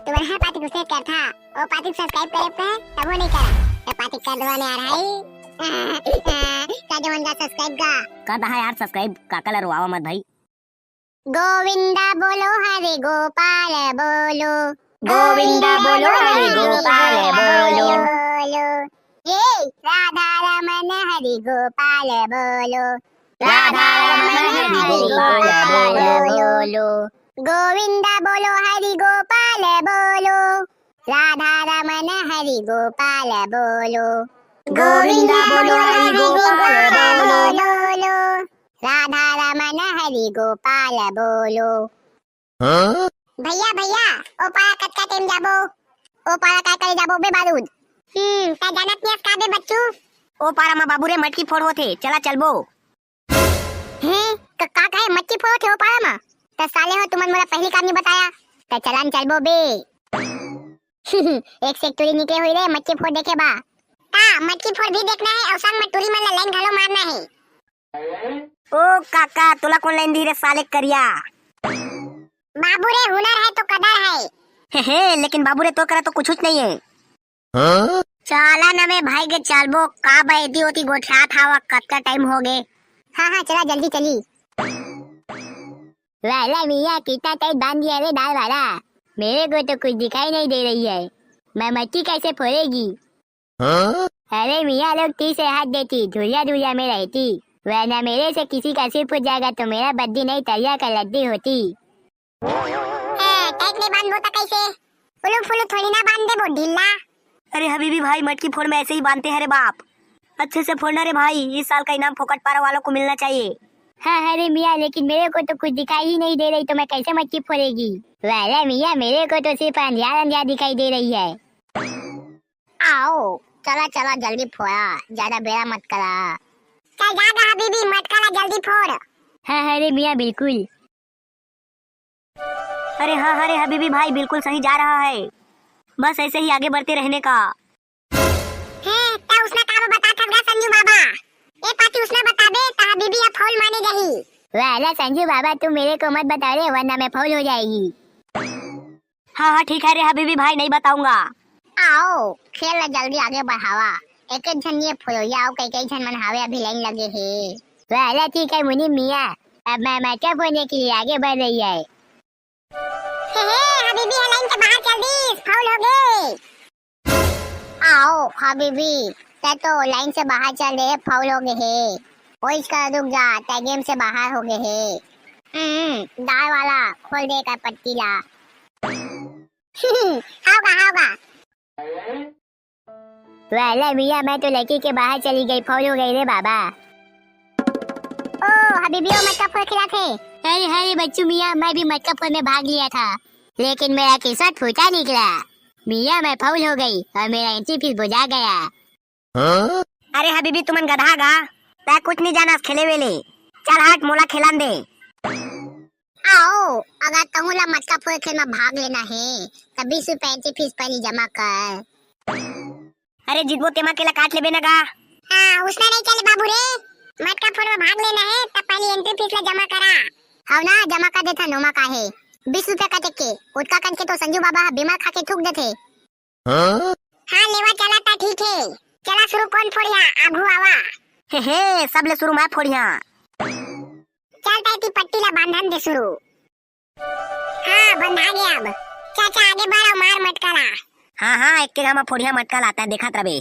तुम्हारा पार्टी कुछ कर था और पार्टी सब्सक्राइब करे पे तब वो नहीं करा ये पार्टी कर दवाने आ रहा है का जवन का सब्सक्राइब का है यार सब्सक्राइब का कलर वावा मत भाई। गोविंदा बोलो हरे गोपाल बोलो गोविंदा बोलो हरे गोपाल बोलो ये राधा रमन हरि गोपाल बोलो राधा रमन हरि गोपाल बोलो गोविंदा बोलो हरि गोपाल बोलो राधा रमन हरि गोपाल बोलो गोविंदा बोलो हरि गोपाल बोलो राधा रमन हरि गोपाल बोलो। भैया भैया ओ पारा कटका टेम जाबो ओ पारा काय करे जाबो बे बारूद ता जानत नियस का बे बच्चू ओ पारा मा बाबू रे मटकी फोड़ होथे चला चलबो हैं का कहे मच्छी फोड़ थे ओ पारा मा त साले हो तुमन मोला पहली काम नहीं बताया त चलन चलबो बे एक से एक टूरी निकले हुई रे मच्छी फोड़ देखे बा ता मच्छी फोड़ भी देखना है और संग में टूरी मन ला लाइन घालो मारना है। ओ काका तोला कौन लाइन दी रे साले करिया बाबू रे हुनर है तो कदर है हे लेकिन बाबू रे तो करा तो कुछ नहीं है। चला न में भाई के चलबो का बैठी होती गोठा था कब टाइम हो गए। हाँ चला जल्दी चली। वाला मियाँ कितना टाइट बांध दिया रे दाल वाला मेरे को तो कुछ दिखाई नहीं दे रही है मैं मच्छी कैसे फोड़ेगी। अरे मियाँ लोग 30 से हाथ देती धुरिया धुरिया में रहती वरना मेरे से किसी का सिर फूट जाएगा तो मेरा बद्दी नहीं तरिया का लद्दी होती। टाइट नहीं बांध बोता कैसे फुलू फुलू थोड़ी ना बांध दे वो ढीला। अरे हबीबी भाई मटकी फोड़ में ऐसे ही बांधते हैं रे बाप अच्छे से फोड़ना रे भाई इस साल का इनाम फोकट पारा वालों को मिलना चाहिए। हाँ अरे मियाँ लेकिन मेरे को तो कुछ दिखाई ही नहीं दे रही तो मैं कैसे मटकी फोड़ेगी। वाला मियाँ मेरे को तो सिर्फ अंधियार अंधियार दिखाई दे रही है। आओ चला चला जल्दी फोड़ा ज्यादा बेड़ा मत करा चल जागा हबीबी मत करा जल्दी फोड़। हाँ अरे मियाँ बिल्कुल। अरे हाँ अरे हबीबी भाई बिल्कुल सही जा रहा है बस ऐसे ही आगे बढ़ते रहने का। उसने काम बता था संजू बाबा ये पाती उसने बता दे ता हबीबी अब फौल माने रही। वाला संजू बाबा तू मेरे को मत बता रे वरना मैं फौल हो जाएगी। हाँ ठीक है रे हबीबी भाई नहीं बताऊंगा। आओ खेल जल्दी आगे बढ़ावा एक एक जन ये फोड़िया कई कई जन मन हावे अभी लाइन लगे है। वाला ठीक है मुनी मियाँ अब मैं मटका फोड़ने के लिए आगे बढ़ रही है। हबीबी लाइन से बाहर चल दी फाउल हो गए। आओ हबीबी ते तो लाइन से बाहर चल रहे फाउल हो गए है वो इसका रुक जा ते गेम से बाहर हो गए है। दाल वाला खोल दे का पट्टी ला होगा वाला मियाँ मैं तो लड़की के बाहर चली गई फाउल हो गई रे बाबा। ओ हबीबी ओ मटका फोड़ खिला थे। अरे बच्चू मियाँ मैं भी मटका फोड़ में भाग लिया था लेकिन मेरा किस्मत फूटा निकला मियाँ मैं फाउल हो गई और मेरा एंट्री फीस बुझा गया। अरे हबीबी तुमन गधा गा तै कुछ नहीं जाना खेले वेले चल हट मोला खिलान दे। आओ अगर तमुला मटका फोड़ खेल में भाग लेना है तब 20 रुपए एंट्री फीस पहले जमा कर। अरे जितबो तेमा केला काट लेबे ना गा। हाँ उसने नहीं चले बाबू रे मटका फोड़ में भाग लेना है तब पहले एंट्री फीस ला जमा करा। हाँ ना जमा कर देता नोमा का है 20 रुपए का टिक्के उठका करके तो संजू बाबा बीमार खा के थूक देते। हाँ लेवा चला था ठीक है चला शुरू कौन फोड़िया आभू आवा। हे सब ले शुरू मैं फोड़िया चलता है पट्टी ला बांधन दे शुरू। हाँ बंधा गया अब चाचा आगे बढ़ो मार मटका ला। हाँ एक के गामा फोड़िया मटका लाता है देखा तबे।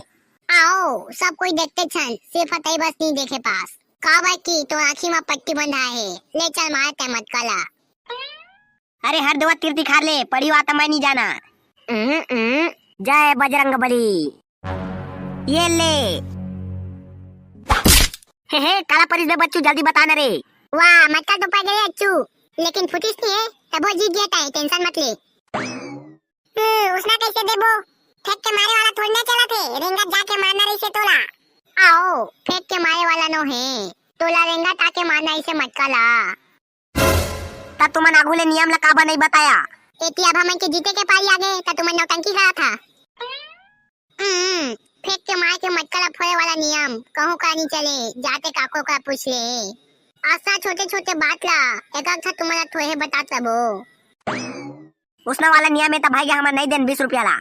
आओ सब कोई देखते छन सिर्फ अतई बस नहीं देखे पास का भाई की तो आँखी में पट्टी बंधा है ले चल मारते मटका ला। अरे हर दवा तीर दिखा ले पड़ी बात मैं नहीं जाना। जय बजरंग बली ये ले हे काला परिस दे बच्चू जल्दी बताना रे। वाह मटका तो पड़ गया अच्छू लेकिन फुटिस नहीं है तब वो जीत गया था टेंशन मत ले। उसने कैसे देबो फेंक के मारे वाला थोड़ी ना चला थे रेंगा जाके मारना रही से तोला। आओ फेंक के मारे वाला नो है तोला रेंगा ताके मारना इसे मटका ला। ता तुमन आगुले नियम ला काबा नहीं बताया। एती अब हमन के जीते के पारी आ गए ता तुमन नौटंकी करा था। फेंक के मार के मटका ला फोड़े वाला नियम कहूं का नहीं चले जाते काको का पूछ ले। आसा छोटे छोटे बात ला एक तुमन थोड़े बता तबो। उसना वाला नियम में भाई हमार नहीं देन 20 रुपया ला।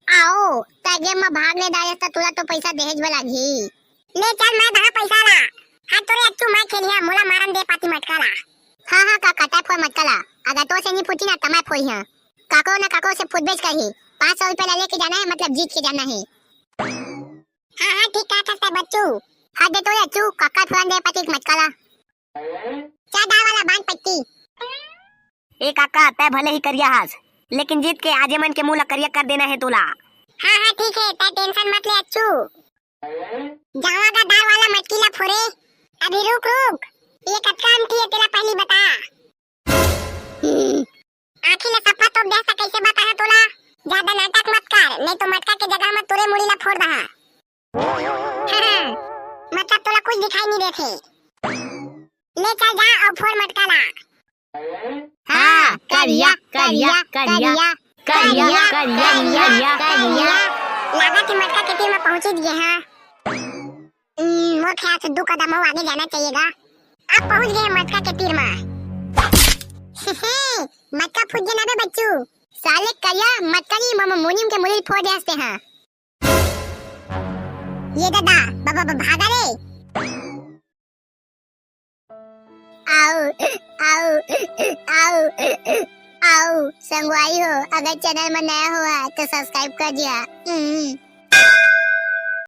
आओ ता गेम में भाग ले दायस ता तुला तो पैसा देहेज वाला घी ले चल मैं दहा पैसा ला। हां तोरे अच्छू मैं खेलिया मोला मारन दे पाती मटकाला। हां काका टाइप फोर मटकाला अगर तो से नहीं फूटी ना तमा फोई हां काको ना काको से फुट बेच कही 500 रुपया लेके जाना है मतलब जीत के जाना है। हां ठीक कहा करता है बच्चू। हां दे तो अच्छू काका फोन दे पाती मटकाला चा दाल वाला बांध पट्टी। ए काका तय भले ही करिया हास लेकिन जीत के आजेमन के मुंह ला करिया कर देना है तोला। हां ठीक है तय टेंशन मत ले अच्छू। जावा का दाल वाला मटकीला फोरे अभी रुक ये कब काम किए तेरा पहली बता। आखिर सफा तो देख कैसे बता है तोला ज्यादा नाटक मत कर नहीं तो मटका के जगह में तोरे मुड़ी ला फोड़ दहा। हां मतलब तोला कुछ दिखाई नहीं देथे ले चल जा और फोड़ मटका ला। हां करिया करिया करिया करिया करिया करिया लगा कि मटका के तीर में पहुंच दिए। हां वो ख्याल से 2 कदम और आगे जाना चाहिएगा। अब पहुंच गए मटका के तीर में। मटका फूट गया ना बे बच्चू साले करिया मटकरी मोनियम के मुड़ी फोड़ दे हंसते हैं। ये दादा बाबा भागा रे। आओ आओ आओ आओ संगवाई हो अगर चैनल में नया हुआ तो सब्सक्राइब कर दिया।